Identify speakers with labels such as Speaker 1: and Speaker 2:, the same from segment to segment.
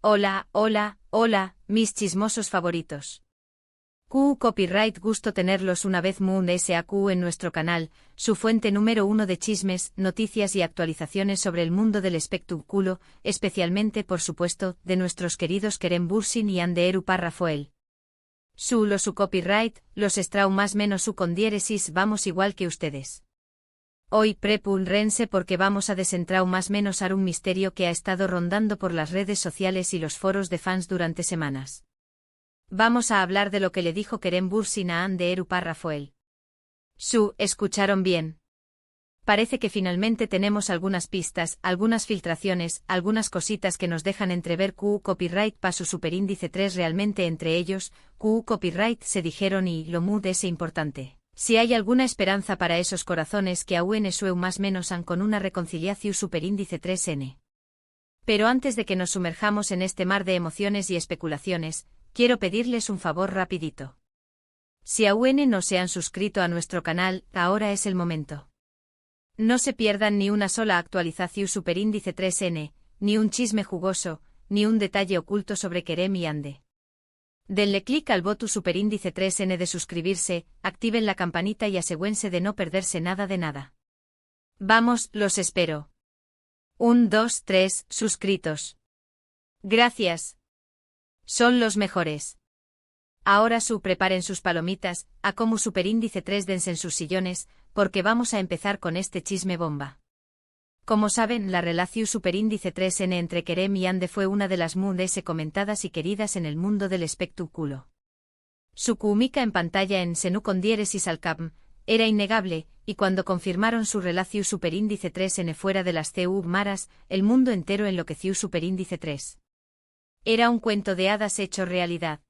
Speaker 1: Hola, hola, hola, mis chismosos favoritos. Copyright, gusto tenerlos una vez Moon SAQ en nuestro canal, su fuente número uno de chismes, noticias y actualizaciones sobre el mundo del espectáculo, especialmente por supuesto, de nuestros queridos Kerem Bürsin y Hande Rafael. Su copyright, los estrau más menos su con diéresis vamos igual que ustedes. Hoy prepúlrense porque vamos a desentrau más menos a un misterio que ha estado rondando por las redes sociales y los foros de fans durante semanas. Vamos a hablar de lo que le dijo Kerem Bürsin a Hande Rafael. Escucharon bien. Parece que finalmente tenemos algunas pistas, algunas filtraciones, algunas cositas que nos dejan entrever copyright pa su superíndice 3 realmente entre ellos, copyright se dijeron y lo mood es importante. Si hay alguna esperanza para esos corazones que aún sueu más menos han con una reconciliación superíndice 3N. Pero antes de que nos sumerjamos en este mar de emociones y especulaciones, quiero pedirles un favor rapidito. Si aún no se han suscrito a nuestro canal, ahora es el momento. No se pierdan ni una sola actualización superíndice 3N, ni un chisme jugoso, ni un detalle oculto sobre Kerem y Hande. Denle clic al botón superíndice 3N de suscribirse, activen la campanita y asegúrense de no perderse nada de nada. Vamos, los espero. 1, 2, 3, suscritos. Gracias. Son los mejores. Ahora preparen sus palomitas, a como superíndice 3 dense en sus sillones, porque vamos a empezar con este chisme bomba. Como saben, la relación superíndice 3N entre Kerem y Hande fue una de las más comentadas y queridas en el mundo del espectáculo. Su química en pantalla en Senu con diéresis al cap era innegable, y cuando confirmaron su relación superíndice 3N fuera de las CU maras, el mundo entero enloqueció superíndice 3. Era un cuento de hadas hecho realidad.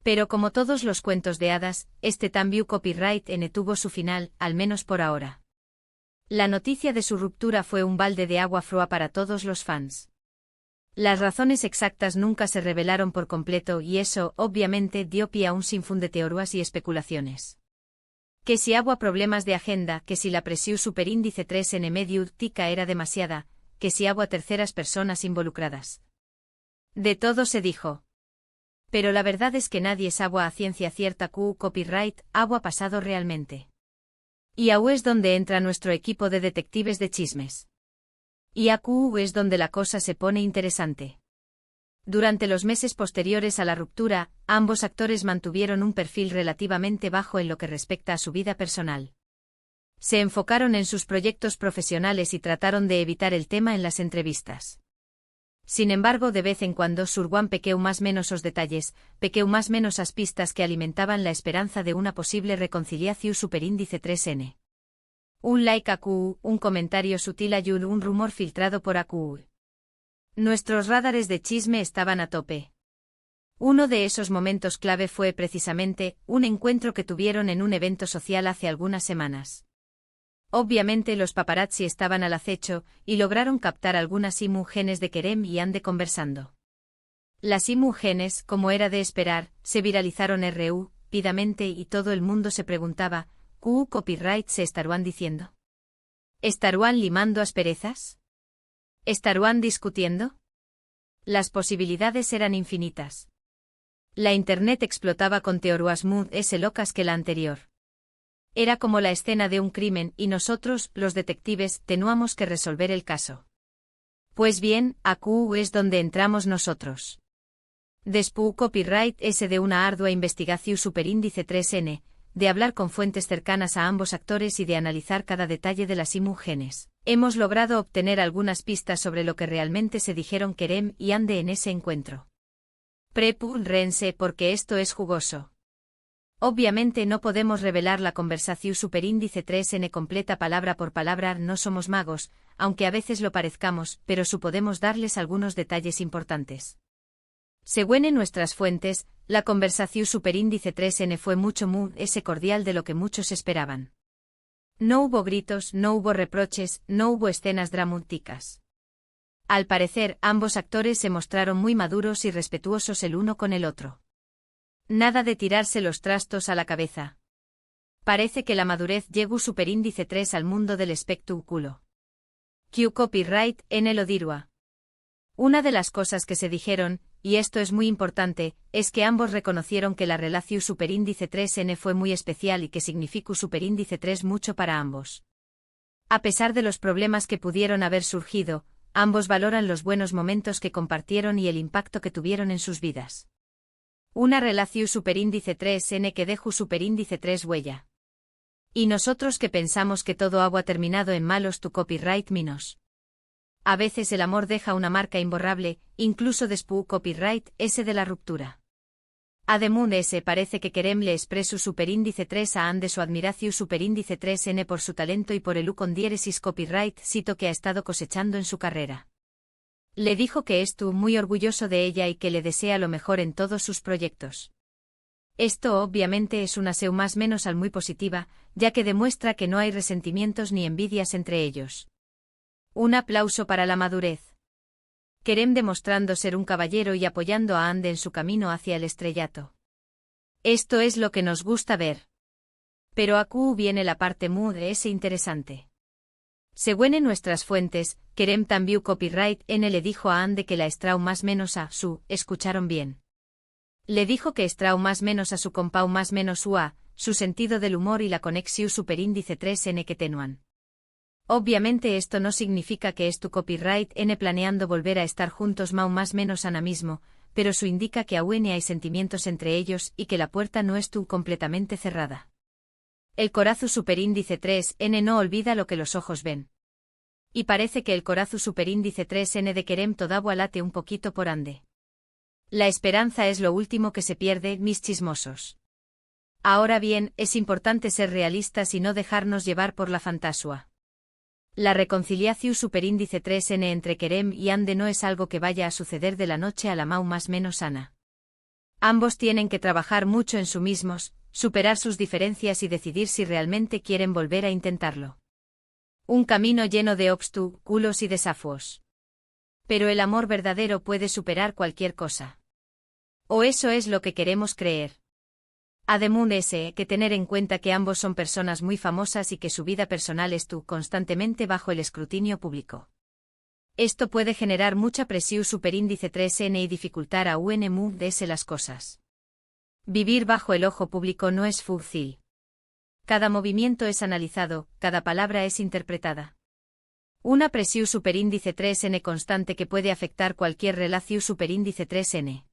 Speaker 1: Pero como todos los cuentos de hadas, este también copyright N tuvo su final, al menos por ahora. La noticia de su ruptura fue un balde de agua fría para todos los fans. Las razones exactas nunca se revelaron por completo y eso, obviamente, dio pie a un sinfín de teorías y especulaciones. Que si hubo problemas de agenda, que si la presión superíndice 3N mediática era demasiada, que si hubo terceras personas involucradas. De todo se dijo. Pero la verdad es que nadie sabe a ciencia cierta copyright ha pasado realmente. Y ahí es donde entra nuestro equipo de detectives de chismes. Y aquí es donde la cosa se pone interesante. Durante los meses posteriores a la ruptura, ambos actores mantuvieron un perfil relativamente bajo en lo que respecta a su vida personal. Se enfocaron en sus proyectos profesionales y trataron de evitar el tema en las entrevistas. Sin embargo, de vez en cuando surguan pequeu más menos os detalles, pequeu más menos as pistas que alimentaban la esperanza de una posible reconciliación superíndice 3N. Un like a Q, un comentario sutil a Yul, un rumor filtrado por AQ. Nuestros radares de chisme estaban a tope. Uno de esos momentos clave fue precisamente un encuentro que tuvieron en un evento social hace algunas semanas. Obviamente los paparazzi estaban al acecho, y lograron captar algunas imágenes de Kerem y Hande conversando. Las imágenes, como era de esperar, se viralizaron rápidamente y todo el mundo se preguntaba, ¿copyright se estarán diciendo? ¿Estarán limando asperezas? ¿Estarán discutiendo? Las posibilidades eran infinitas. La internet explotaba con teorías más locas que la anterior. Era como la escena de un crimen y nosotros, los detectives, teníamos que resolver el caso. Pues bien, aquí es donde entramos nosotros. Después copyright es de una ardua investigación superíndice 3N, de hablar con fuentes cercanas a ambos actores y de analizar cada detalle de las imágenes. Hemos logrado obtener algunas pistas sobre lo que realmente se dijeron Kerem y Hande en ese encuentro. Prepúlrense porque esto es jugoso. Obviamente no podemos revelar la conversación superíndice 3N completa palabra por palabra, no somos magos, aunque a veces lo parezcamos, pero podemos darles algunos detalles importantes. Según nuestras fuentes, la conversación superíndice 3N fue mucho más cordial de lo que muchos esperaban. No hubo gritos, no hubo reproches, no hubo escenas dramáticas. Al parecer, ambos actores se mostraron muy maduros y respetuosos el uno con el otro. Nada de tirarse los trastos a la cabeza. Parece que la madurez llegó superíndice 3 al mundo del espectáculo. Q copyright en el Odirua. Una de las cosas que se dijeron, y esto es muy importante, es que ambos reconocieron que la relación superíndice 3n fue muy especial y que significó superíndice 3 mucho para ambos. A pesar de los problemas que pudieron haber surgido, ambos valoran los buenos momentos que compartieron y el impacto que tuvieron en sus vidas. Una relación superíndice 3n que dejó superíndice 3 huella. Y nosotros que pensamos que todo ha terminado en malos tu copyright minos. A veces el amor deja una marca imborrable, incluso después copyright ese de la ruptura. Además parece que Kerem le expresó superíndice 3 a Anne de su admiración superíndice 3n por su talento y por el con diéresis copyright cito que ha estado cosechando en su carrera. Le dijo que estuvo muy orgulloso de ella y que le desea lo mejor en todos sus proyectos. Esto obviamente es una seu más menos al muy positiva, ya que demuestra que no hay resentimientos ni envidias entre ellos. Un aplauso para la madurez. Kerem demostrando ser un caballero y apoyando a Anne en su camino hacia el estrellato. Esto es lo que nos gusta ver. Pero aquí viene la parte muy interesante. Según en nuestras fuentes, Kerem también copyright N le dijo a Anne que la estrau más menos a su, escucharon bien. Le dijo que estrau más menos a su compau más menos su sentido del humor y la conexión superíndice 3n que tenuan. Obviamente esto no significa que es tu copyright N planeando volver a estar juntos más menos ahora mismo, pero su indica que aún hay sentimientos entre ellos y que la puerta no es completamente cerrada. El corazu superíndice 3n no olvida lo que los ojos ven. Y parece que el corazu superíndice 3n de Kerem todavía late un poquito por ande. La esperanza es lo último que se pierde, mis chismosos. Ahora bien, es importante ser realistas y no dejarnos llevar por la fantasía. La reconciliación superíndice 3n entre Kerem y Anne no es algo que vaya a suceder de la noche a la más menos sana. Ambos tienen que trabajar mucho en sí mismos, superar sus diferencias y decidir si realmente quieren volver a intentarlo. Un camino lleno de obstáculos y desafíos. Pero el amor verdadero puede superar cualquier cosa. O eso es lo que queremos creer. Además que tener en cuenta que ambos son personas muy famosas y que su vida personal estuvo constantemente bajo el escrutinio público. Esto puede generar mucha presión superíndice 3n y dificultar a UNMUDS las cosas. Vivir bajo el ojo público no es fácil. Cada movimiento es analizado, cada palabra es interpretada. Una presión superíndice 3n constante que puede afectar cualquier relación superíndice 3n.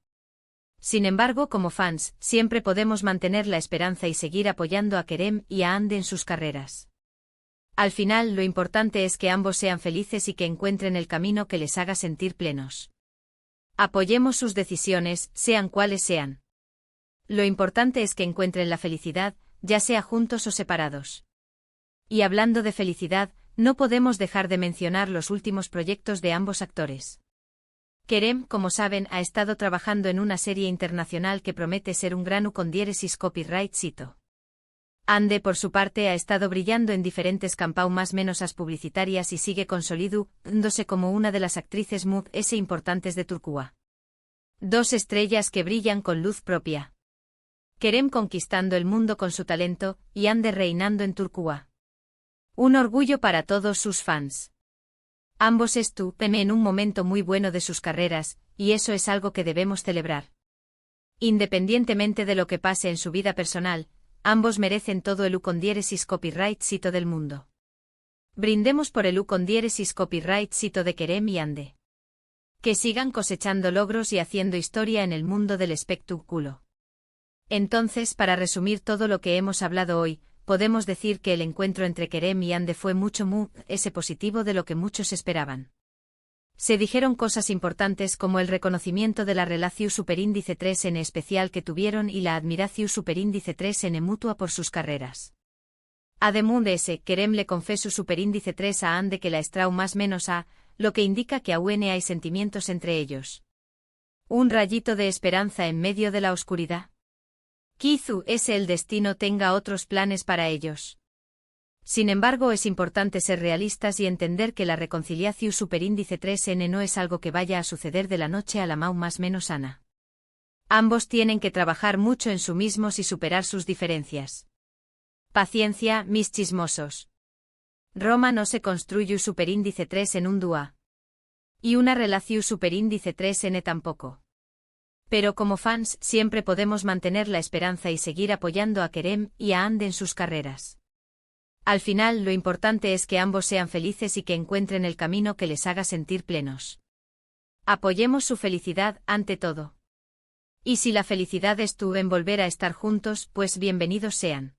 Speaker 1: Sin embargo, como fans, siempre podemos mantener la esperanza y seguir apoyando a Kerem y a Anne en sus carreras. Al final, lo importante es que ambos sean felices y que encuentren el camino que les haga sentir plenos. Apoyemos sus decisiones, sean cuales sean. Lo importante es que encuentren la felicidad, ya sea juntos o separados. Y hablando de felicidad, no podemos dejar de mencionar los últimos proyectos de ambos actores. Kerem, como saben, ha estado trabajando en una serie internacional que promete ser un gran con diéresis copyright cito. Anne, por su parte, ha estado brillando en diferentes campañas más menos publicitarias y sigue consolidándose como una de las actrices más importantes de Turquía. Dos estrellas que brillan con luz propia. Kerem conquistando el mundo con su talento, y Anne reinando en Turquía. Un orgullo para todos sus fans. Ambos estuvieron en un momento muy bueno de sus carreras, y eso es algo que debemos celebrar. Independientemente de lo que pase en su vida personal, ambos merecen todo el con diéresis copyright cito del mundo. Brindemos por el con diéresis copyright cito de Kerem y Anne. Que sigan cosechando logros y haciendo historia en el mundo del espectáculo. Entonces, para resumir todo lo que hemos hablado hoy, podemos decir que el encuentro entre Kerem y Anne fue mucho más positivo de lo que muchos esperaban. Se dijeron cosas importantes como el reconocimiento de la relación superíndice 3n especial que tuvieron y la admiración superíndice 3n mutua por sus carreras. Además Kerem le confesó superíndice 3 a Anne que la estrau más menos a, lo que indica que aún hay sentimientos entre ellos. Un rayito de esperanza en medio de la oscuridad. Quizás el destino tenga otros planes para ellos. Sin embargo, es importante ser realistas y entender que la reconciliación superíndice 3n no es algo que vaya a suceder de la noche a la más menos sana. Ambos tienen que trabajar mucho en sí mismos y superar sus diferencias. Paciencia, mis chismosos. Roma no se construye superíndice 3 en un día. Y una relación superíndice 3n tampoco. Pero como fans siempre podemos mantener la esperanza y seguir apoyando a Kerem y a Ande en sus carreras. Al final lo importante es que ambos sean felices y que encuentren el camino que les haga sentir plenos. Apoyemos su felicidad ante todo. Y si la felicidad estuvo en volver a estar juntos, pues bienvenidos sean.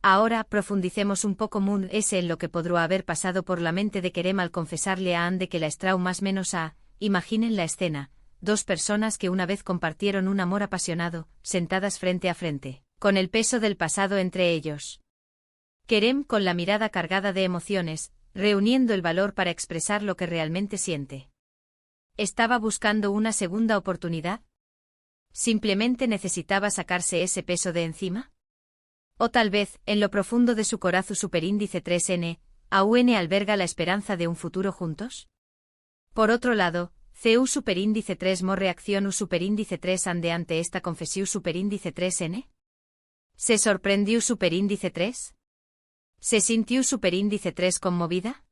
Speaker 1: Ahora profundicemos un poco en lo que podrá haber pasado por la mente de Kerem al confesarle a Ande que la estrau más menos a, imaginen la escena, dos personas que una vez compartieron un amor apasionado, sentadas frente a frente, con el peso del pasado entre ellos. Kerem con la mirada cargada de emociones, reuniendo el valor para expresar lo que realmente siente. ¿Estaba buscando una segunda oportunidad? ¿Simplemente necesitaba sacarse ese peso de encima? O tal vez, en lo profundo de su corazón superíndice 3n, aún alberga la esperanza de un futuro juntos? Por otro lado, CU superíndice 3 mo reacción U superíndice 3 ande ante esta confesión superíndice 3n? ¿Se sorprendió superíndice 3? ¿Se sintió superíndice 3 conmovida?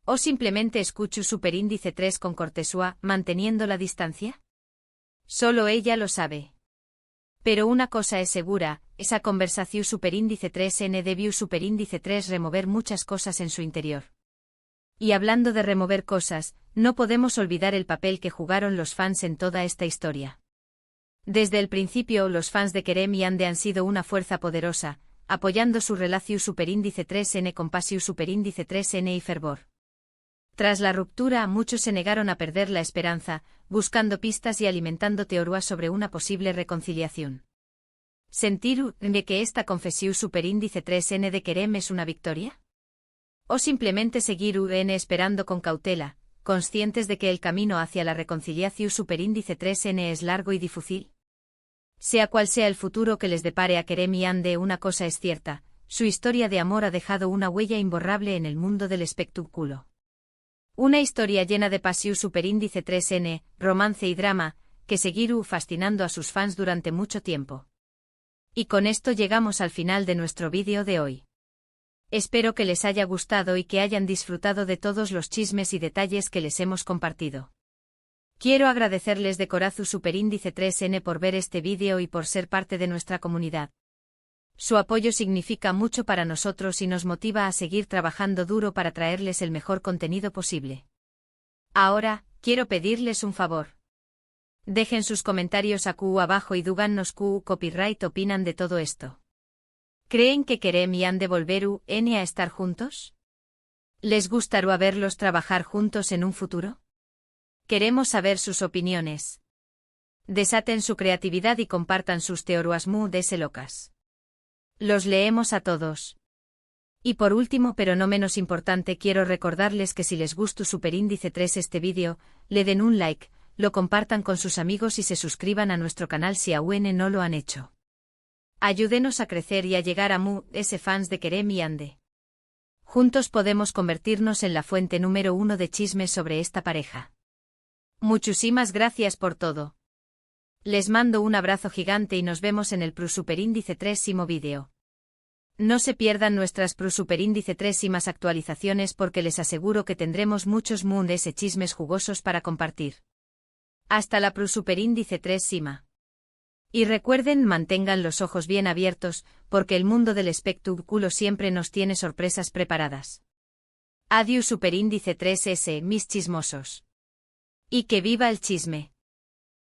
Speaker 1: ¿O simplemente escuchó superíndice 3 con cortesía, manteniendo la distancia? Solo ella lo sabe. Pero una cosa es segura, esa conversación superíndice 3n debió superíndice 3 remover muchas cosas en su interior. Y hablando de remover cosas, no podemos olvidar el papel que jugaron los fans en toda esta historia. Desde el principio los fans de Kerem y Ande han sido una fuerza poderosa, apoyando su relación superíndice 3n con pasión superíndice 3n y fervor. Tras la ruptura, muchos se negaron a perder la esperanza, buscando pistas y alimentando teorías sobre una posible reconciliación. ¿Sentir de que esta confesión superíndice 3n de Kerem es una victoria? ¿O simplemente seguir esperando con cautela, conscientes de que el camino hacia la reconciliación superíndice 3n es largo y difícil? Sea cual sea el futuro que les depare a Kerem y Ande, una cosa es cierta, su historia de amor ha dejado una huella imborrable en el mundo del espectáculo. Una historia llena de pasión superíndice 3n, romance y drama, que seguirá fascinando a sus fans durante mucho tiempo. Y con esto llegamos al final de nuestro vídeo de hoy. Espero que les haya gustado y que hayan disfrutado de todos los chismes y detalles que les hemos compartido. Quiero agradecerles de corazón superíndice 3n por ver este vídeo y por ser parte de nuestra comunidad. Su apoyo significa mucho para nosotros y nos motiva a seguir trabajando duro para traerles el mejor contenido posible. Ahora, quiero pedirles un favor. Dejen sus comentarios abajo y díganos qué copyright opinan de todo esto. ¿Creen que Kerem y Ande volver a estar juntos? ¿Les gustaría verlos trabajar juntos en un futuro? Queremos saber sus opiniones. Desaten su creatividad y compartan sus teorías locas. Los leemos a todos. Y por último pero no menos importante, quiero recordarles que si les gustó superíndice 3 este vídeo, le den un like, lo compartan con sus amigos y se suscriban a nuestro canal si aún no lo han hecho. Ayúdenos a crecer y a llegar a fans de Kerem y Ande. Juntos podemos convertirnos en la fuente número 1 de chismes sobre esta pareja. Muchísimas gracias por todo. Les mando un abrazo gigante y nos vemos en el superíndice 3 vídeo. No se pierdan nuestras superíndice 3 y más actualizaciones porque les aseguro que tendremos muchos chismes jugosos para compartir. Hasta la superíndice 3 Y recuerden, mantengan los ojos bien abiertos, porque el mundo del espectáculo siempre nos tiene sorpresas preparadas. Adiós superíndice 3s, mis chismosos. Y que viva el chisme.